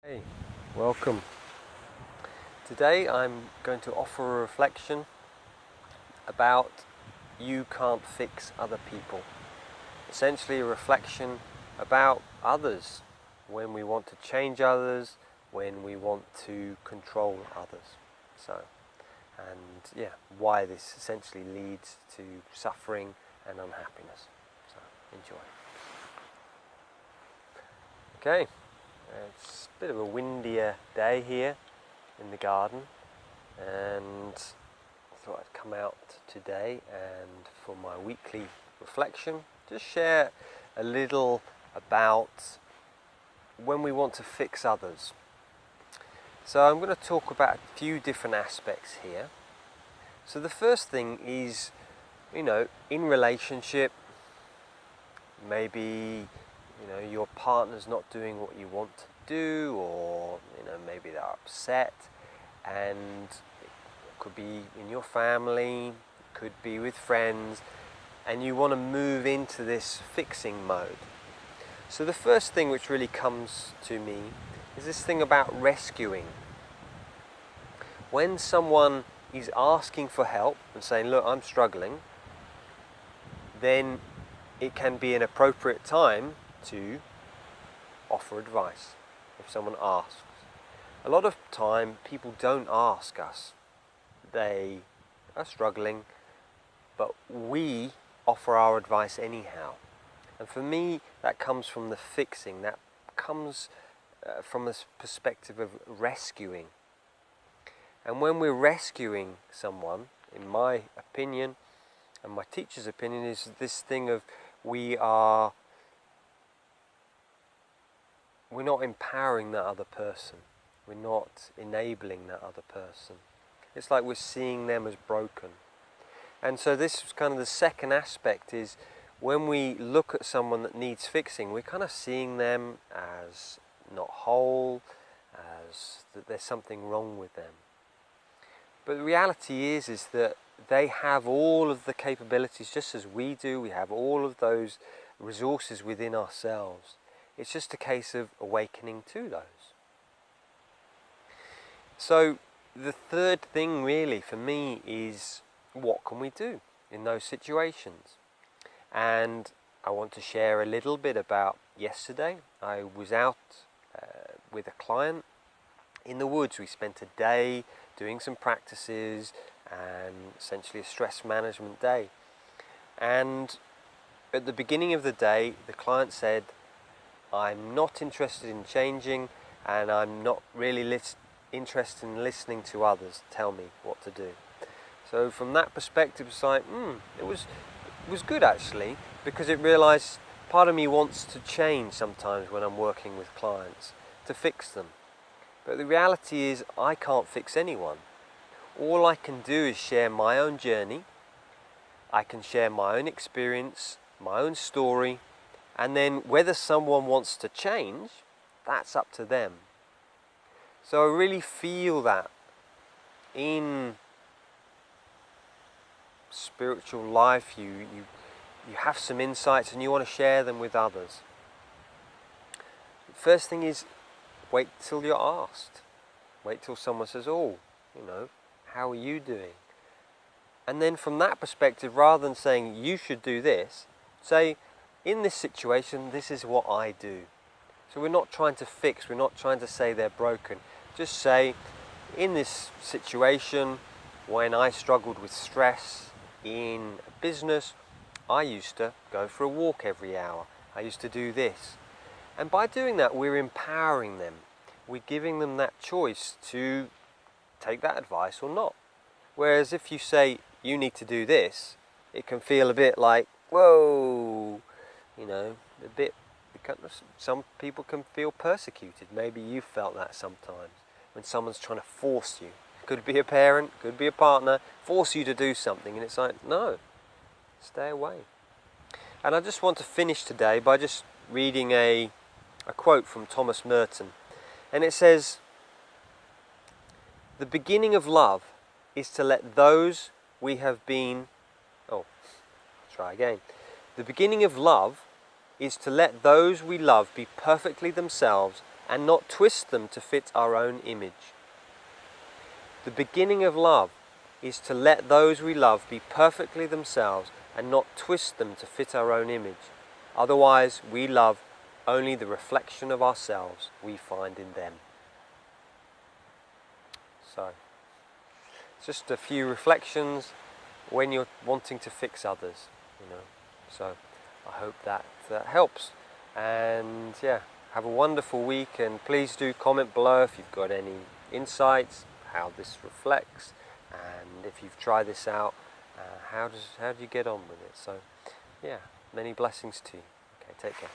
Hey, welcome. Today I'm going to offer a reflection about you can't fix other people. Essentially a reflection about others, when we want to change others, when we want to control others. Why this essentially leads to suffering and unhappiness. So, enjoy. Okay. It's a bit of a windier day here in the garden, and I thought I'd come out today and for my weekly reflection just share a little about when we want to fix others. So I'm going to talk about a few different aspects here. So the first thing is, in relationship, maybe your partner's not doing what you want to do, or maybe they're upset, and it could be in your family, it could be with friends, and you want to move into this fixing mode. So the first thing which really comes to me is this thing about rescuing. When someone is asking for help and saying, look, I'm struggling, then it can be an appropriate time to offer advice if someone asks. A lot of time people don't ask us. They are struggling, but we offer our advice anyhow. And for me, that comes from the fixing. That comes from a perspective of rescuing. And when we're rescuing someone, in my opinion, and my teacher's opinion, is this thing of we're not empowering that other person. We're not enabling that other person. It's like we're seeing them as broken. And so this is kind of the second aspect, is when we look at someone that needs fixing, we're kind of seeing them as not whole, as that there's something wrong with them. But the reality is that they have all of the capabilities just as we do. We have all of those resources within ourselves. It's just a case of awakening to those. So the third thing really for me is, what can we do in those situations? And I want to share a little bit about yesterday. I was out with a client in the woods. We spent a day doing some practices and essentially a stress management day. And at the beginning of the day, the client said, I'm not interested in changing, and I'm not really interested in listening to others tell me what to do. So from that perspective, it's like, it was good actually, because it realized part of me wants to change sometimes when I'm working with clients, to fix them. But the reality is I can't fix anyone. All I can do is share my own journey. I can share my own experience, my own story, and then whether someone wants to change, that's up to them. So I really feel that in spiritual life, you have some insights and you want to share them with others. The first thing is, wait till you're asked. Wait till someone says, how are you doing? And then from that perspective, rather than saying you should do this, say, in this situation, this is what I do. So we're not trying to fix, we're not trying to say they're broken. Just say, in this situation, when I struggled with stress in a business, I used to go for a walk every hour. I used to do this. And by doing that, we're empowering them. We're giving them that choice to take that advice or not. Whereas if you say, you need to do this, it can feel a bit like, whoa, some people can feel persecuted. Maybe you felt that sometimes when someone's trying to force you. Could be a parent, could be a partner, force you to do something, and it's like, no, stay away. And I just want to finish today by just reading a quote from Thomas Merton. And it says, the beginning of love is to let those we have been... try again. The beginning of love is to let those we love be perfectly themselves and not twist them to fit our own image. The beginning of love is to let those we love be perfectly themselves and not twist them to fit our own image. Otherwise, we love only the reflection of ourselves we find in them. So, just a few reflections when you're wanting to fix others, So, I hope that helps. And yeah, have a wonderful week, and please do comment below if you've got any insights, how this reflects, and if you've tried this out, how do you get on with it? So yeah, many blessings to you. Okay, take care.